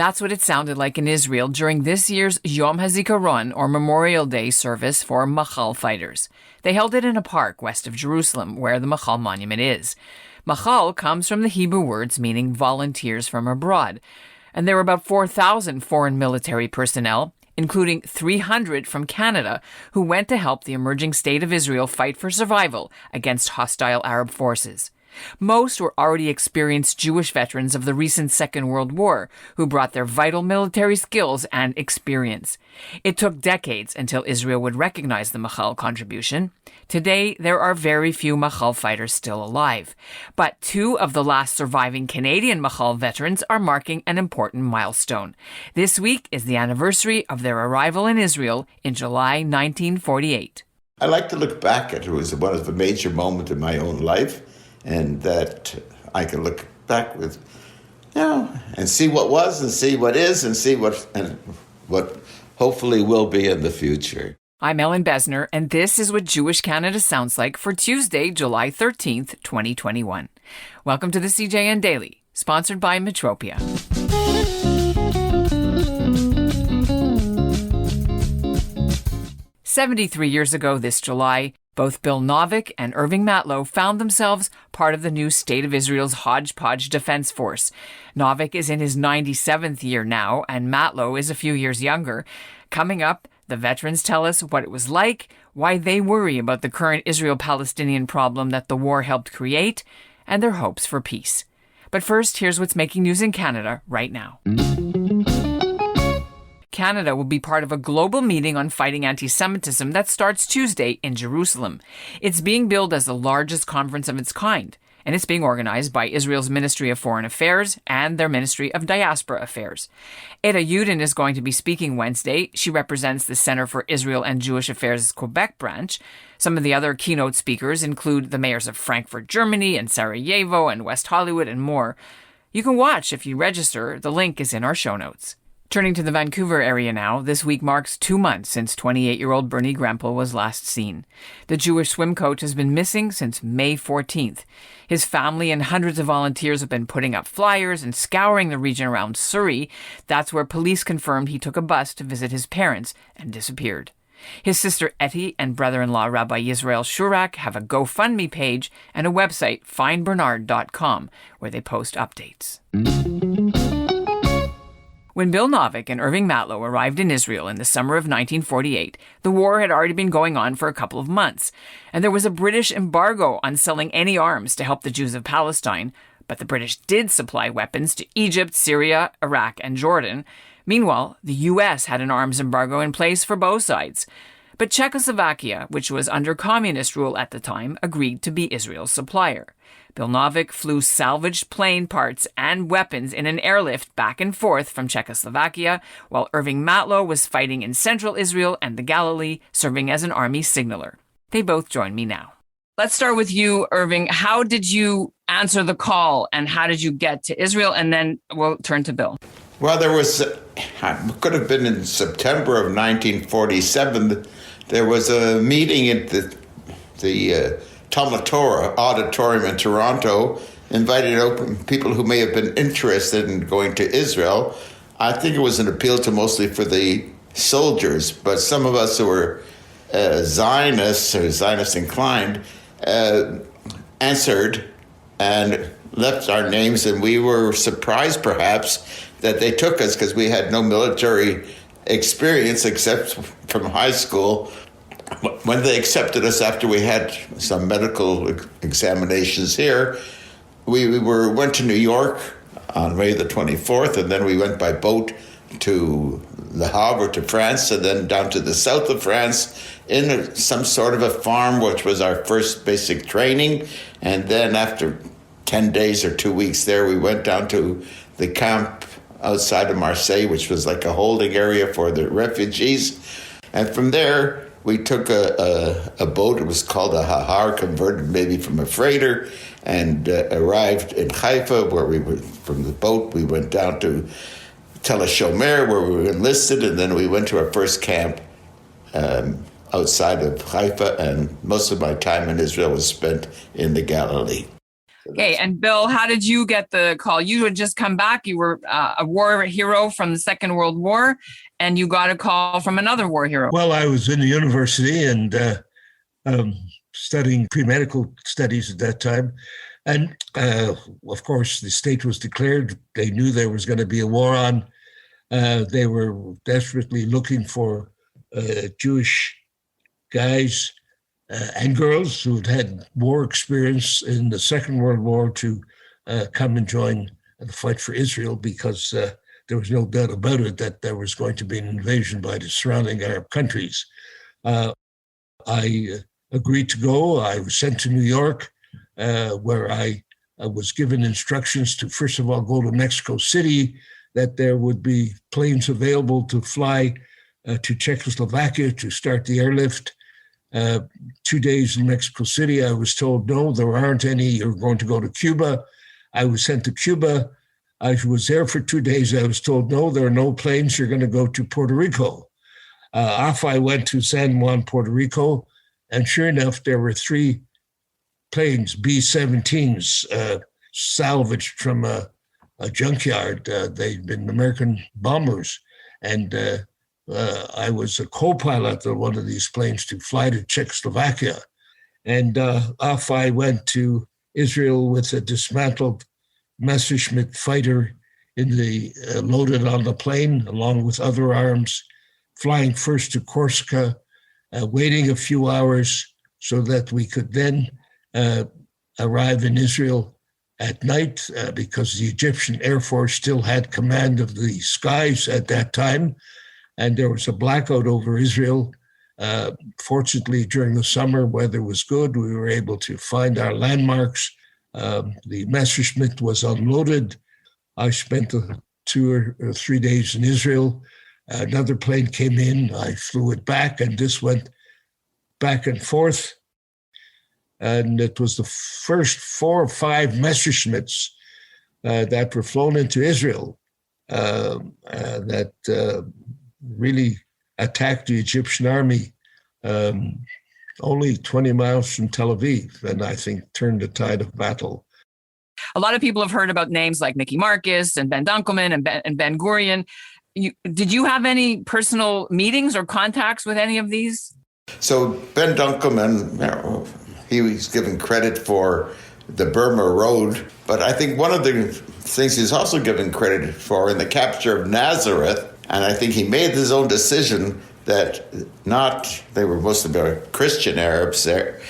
That's what it sounded like in Israel during this year's Yom HaZikaron, or Memorial Day service for Machal fighters. They held it in a park west of Jerusalem, where the Machal monument is. Machal comes from the Hebrew words meaning volunteers from abroad. And there were about 4,000 foreign military personnel, including 300 from Canada, who went to help the emerging state of Israel fight for survival against hostile Arab forces. Most were already experienced Jewish veterans of the recent Second World War, who brought their vital military skills and experience. It took decades until Israel would recognize the Machal contribution. Today, there are very few Machal fighters still alive. But 2 of the last surviving Canadian Machal veterans are marking an important milestone. This week is the anniversary of their arrival in Israel in July 1948. I like to look back at it. It was one of the major moments in my own life, and that I can look back with, and see what was, and see what is, and see what hopefully will be in the future. I'm Ellen Besner, and this is what Jewish Canada sounds like for Tuesday, July 13th, 2021. Welcome to the CJN Daily, sponsored by Metropia. "73 years ago this July, both Bill Novick and Irving Matlow found themselves part of the new State of Israel's hodgepodge defense force. Novick is in his 97th year now, and Matlow is a few years younger. Coming up, the veterans tell us what it was like, why they worry about the current Israel-Palestinian problem that the war helped create, and their hopes for peace. But first, here's what's making news in Canada right now. Canada will be part of a global meeting on fighting anti-Semitism that starts Tuesday in Jerusalem. It's being billed as the largest conference of its kind, and it's being organized by Israel's Ministry of Foreign Affairs and their Ministry of Diaspora Affairs. Eda Yudin is going to be speaking Wednesday. She represents the Center for Israel and Jewish Affairs' Quebec branch. Some of the other keynote speakers include the mayors of Frankfurt, Germany, and Sarajevo, and West Hollywood, and more. You can watch if you register. The link is in our show notes. Turning to the Vancouver area now, this week marks 2 months since 28-year-old Bernie Grempel was last seen. The Jewish swim coach has been missing since May 14th. His family and hundreds of volunteers have been putting up flyers and scouring the region around Surrey. That's where police confirmed he took a bus to visit his parents and disappeared. His sister Etty and brother-in-law Rabbi Yisrael Shurak have a GoFundMe page and a website, findbernard.com, where they post updates. When Bill Novick and Irving Matlow arrived in Israel in the summer of 1948, the war had already been going on for a couple of months, and there was a British embargo on selling any arms to help the Jews of Palestine, but the British did supply weapons to Egypt, Syria, Iraq, and Jordan. Meanwhile, the U.S. had an arms embargo in place for both sides. But Czechoslovakia, which was under communist rule at the time, agreed to be Israel's supplier. Bill Novick flew salvaged plane parts and weapons in an airlift back and forth from Czechoslovakia, while Irving Matlow was fighting in central Israel and the Galilee, serving as an army signaller. They both join me now. Let's start with you, Irving. How did you answer the call, and how did you get to Israel? And then we'll turn to Bill. Well, could have been in September of 1947. There was a meeting at the Talmud Torah auditorium in Toronto, invited people who may have been interested in going to Israel. I think it was an appeal to mostly for the soldiers, but some of us who were Zionists or Zionist inclined answered and left our names, and we were surprised perhaps that they took us because we had no military experience except from high school. When they accepted us after we had some medical examinations here, we went to New York on May the 24th, and then we went by boat to Le Havre, to France, and then down to the south of France in some sort of a farm, which was our first basic training. And then after 10 days or 2 weeks there, we went down to the camp outside of Marseille, which was like a holding area for the refugees. And from there, we took a boat. It was called a Hahar, converted maybe from a freighter, and arrived in Haifa, where we were, from the boat, we went down to Tel HaShomer, where we were enlisted, and then we went to our first camp outside of Haifa, and most of my time in Israel was spent in the Galilee. Okay, and Bill, how did you get the call? You had just come back. You were a war hero from the Second World War, and you got a call from another war hero. Well, I was in the university and studying pre-medical studies at that time. And of course, the state was declared. They knew there was going to be a war on. They were desperately looking for Jewish guys and girls who had had war experience in the Second World War to come and join the fight for Israel, because there was no doubt about it that there was going to be an invasion by the surrounding Arab countries. I agreed to go. I was sent to New York, where I was given instructions to, first of all, go to Mexico City, that there would be planes available to fly to Czechoslovakia to start the airlift. 2 days in Mexico City, I was told, no, there aren't any. You're going to go to Cuba. I was sent to Cuba. I was there for 2 days. I was told, no, there are no planes. You're going to go to Puerto Rico. Off I went to San Juan, Puerto Rico. And sure enough, there were 3 planes, B-17s, salvaged from a junkyard. They'd been American bombers. And I was a co-pilot of one of these planes to fly to Czechoslovakia. And off I went to Israel with a dismantled Messerschmitt fighter loaded on the plane, along with other arms, flying first to Corsica, waiting a few hours so that we could then arrive in Israel at night, because the Egyptian Air Force still had command of the skies at that time. And there was a blackout over Israel. Fortunately, during the summer, weather was good. We were able to find our landmarks. The Messerschmitt was unloaded. I spent 2 or 3 days in Israel. Another plane came in. I flew it back, and this went back and forth. And it was the first 4 or 5 Messerschmitts that were flown into Israel that really attacked the Egyptian army only 20 miles from Tel Aviv, and I think turned the tide of battle. A lot of people have heard about names like Mickey Marcus and Ben Dunkelman and Ben Gurion. Did you have any personal meetings or contacts with any of these? So Ben Dunkelman, he was given credit for the Burma Road, but I think one of the things he's also given credit for in the capture of Nazareth, and I think he made his own decision that they were mostly Christian Arabs there,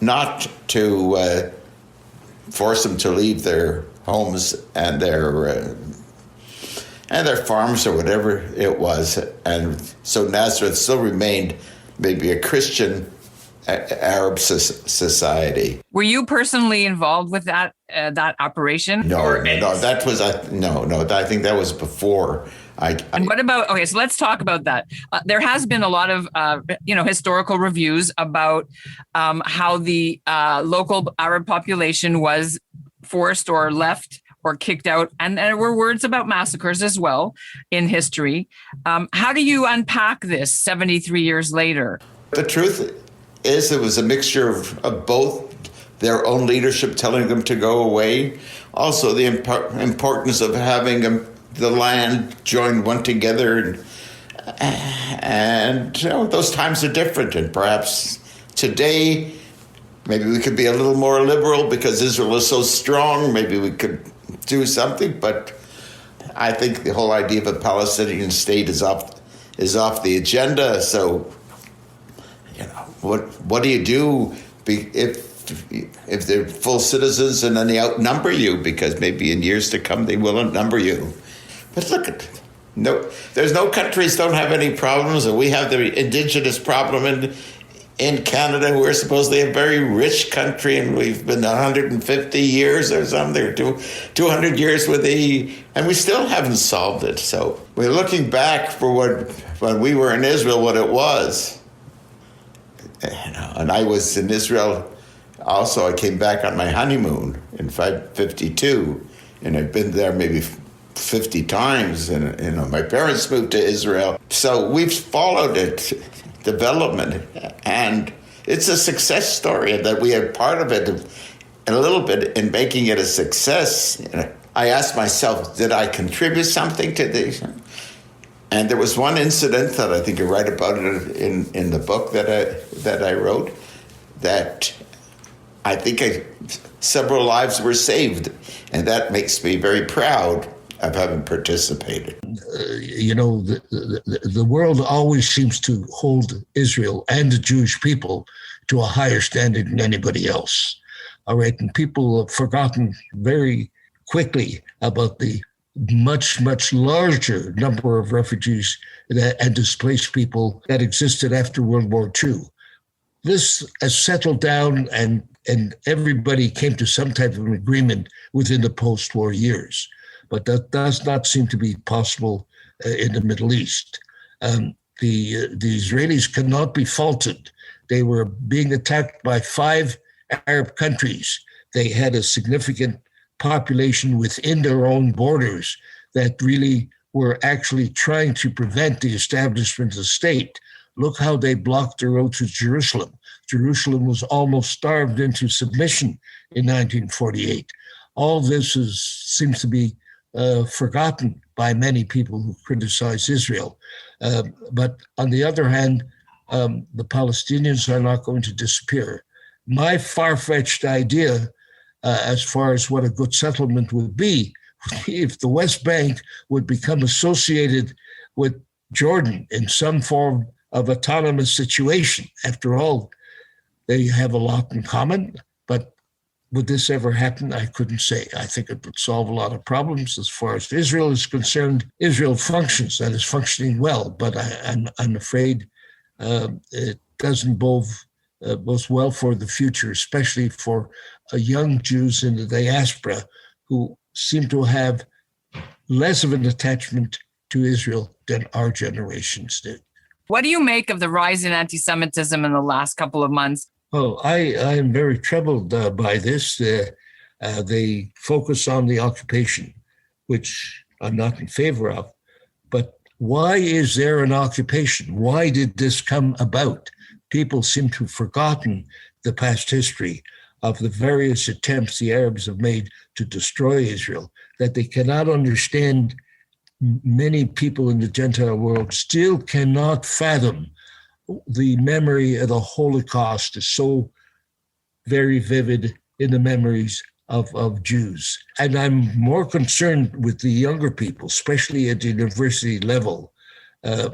not to force them to leave their homes and their farms or whatever it was. And so Nazareth still remained maybe a Christian Arab society. Were you personally involved with that operation? No, that was no. I think that was before. And what about? Okay, so let's talk about that. There has been a lot of historical reviews about how the local Arab population was forced or left or kicked out, and there were words about massacres as well in history. How do you unpack this 73 years later? The truth is, it was a mixture of both their own leadership telling them to go away, also the importance of having the land joined one together, and those times are different. And perhaps today, maybe we could be a little more liberal because Israel is so strong. Maybe we could do something, but I think the whole idea of a Palestinian state is off the agenda. So, what do you do if they're full citizens and then they outnumber you? Because maybe in years to come they will outnumber you. But look, there's no countries don't have any problems, and we have the indigenous problem in Canada. We're supposedly a very rich country, and we've been 150 years or something, or 200 years and we still haven't solved it. So we're looking back for when we were in Israel, what it was. And I was in Israel also. I came back on my honeymoon in 1952, and I've been there maybe 50 times. And my parents moved to Israel. So we've followed it, development, and it's a success story that we are part of it. a little bit in making it a success. I asked myself, did I contribute something to this? And there was one incident that I think you write about it in the book that I wrote, that I think several lives were saved, and that makes me very proud of having participated. The world always seems to hold Israel and the Jewish people to a higher standard than anybody else. All right, and people have forgotten very quickly about the much, much larger number of refugees and displaced people that existed after World War II. This has settled down, and everybody came to some type of an agreement within the post-war years. But that does not seem to be possible in the Middle East. The Israelis cannot be faulted. They were being attacked by 5 Arab countries. They had a significant population within their own borders that really were actually trying to prevent the establishment of the state. Look how they blocked the road to Jerusalem. Jerusalem was almost starved into submission in 1948. All this seems to be forgotten by many people who criticize Israel. But on the other hand, the Palestinians are not going to disappear. My far-fetched idea as far as what a good settlement would be if the West Bank would become associated with Jordan in some form of autonomous situation. After all, they have a lot in common, but would this ever happen? I couldn't say. I think it would solve a lot of problems. As far as Israel is concerned, Israel functions and is functioning well, but I'm afraid it doesn't bode well for the future, especially for young Jews in the diaspora who seem to have less of an attachment to Israel than our generations did. What do you make of the rise in anti-Semitism in the last couple of months? Oh, I am very troubled by this. They focus on the occupation, which I'm not in favor of. But why is there an occupation? Why did this come about? People seem to have forgotten the past history of the various attempts the Arabs have made to destroy Israel, that they cannot understand. Many people in the Gentile world still cannot fathom the memory of the Holocaust is so very vivid in the memories of Jews. And I'm more concerned with the younger people, especially at the university level.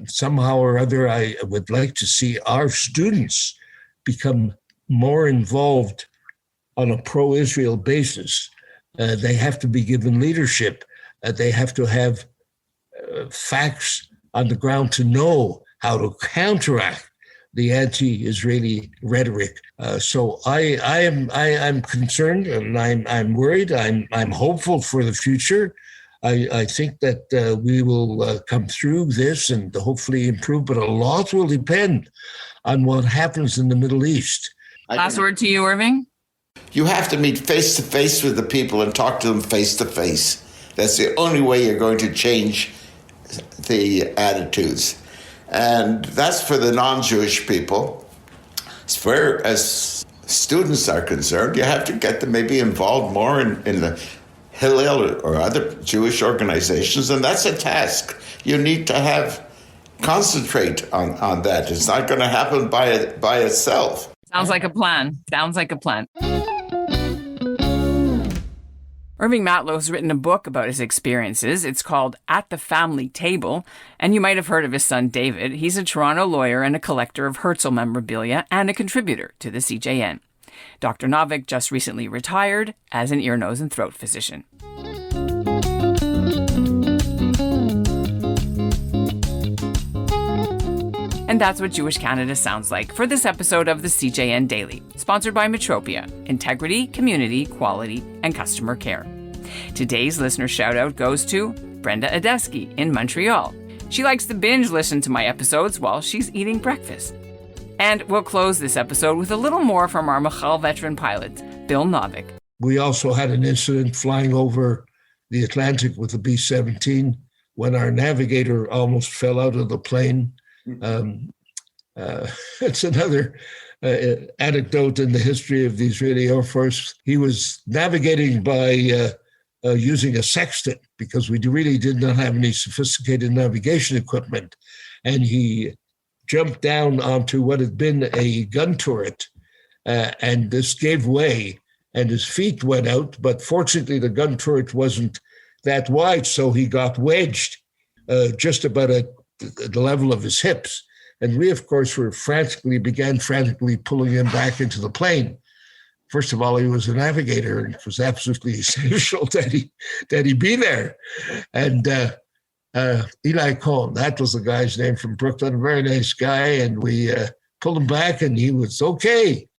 Somehow or other, I would like to see our students become more involved on a pro-Israel basis. They have to be given leadership. They have to have facts on the ground to know how to counteract the anti-Israeli rhetoric. So I am concerned, and I'm worried. I'm hopeful for the future. I think that we will come through this and hopefully improve, but a lot will depend on what happens in the Middle East. Last word to you, Irving. You have to meet face to face with the people and talk to them face to face. That's the only way you're going to change the attitudes. And that's for the non-Jewish people. As far as students are concerned, you have to get them maybe involved more in the Hillel or other Jewish organizations, and that's a task. You need to concentrate on that. It's not going to happen by itself. Sounds like a plan. Irving Matlow has written a book about his experiences. It's called At the Family Table, and you might have heard of his son David. He's a Toronto lawyer and a collector of Herzl memorabilia and a contributor to the CJN. Dr. Novick just recently retired as an ear, nose, and throat physician. And that's what Jewish Canada sounds like for this episode of the CJN Daily, sponsored by Metropia, integrity, community, quality, and customer care. Today's listener shout-out goes to Brenda Adeski in Montreal. She likes to binge listen to my episodes while she's eating breakfast. And we'll close this episode with a little more from our Machal veteran pilot, Bill Novick. We also had an incident flying over the Atlantic with the B-17 when our navigator almost fell out of the plane. It's another anecdote in the history of the Israeli Air Force. He was navigating by using a sextant because we really did not have any sophisticated navigation equipment. And he jumped down onto what had been a gun turret, and this gave way and his feet went out. But fortunately, the gun turret wasn't that wide, so he got wedged just about at the level of his hips. And we, of course, began frantically pulling him back into the plane. First of all, he was a navigator, and it was absolutely essential that he be there. And Eli Cohen, that was the guy's name from Brooklyn, a very nice guy. And we pulled him back, and he was okay.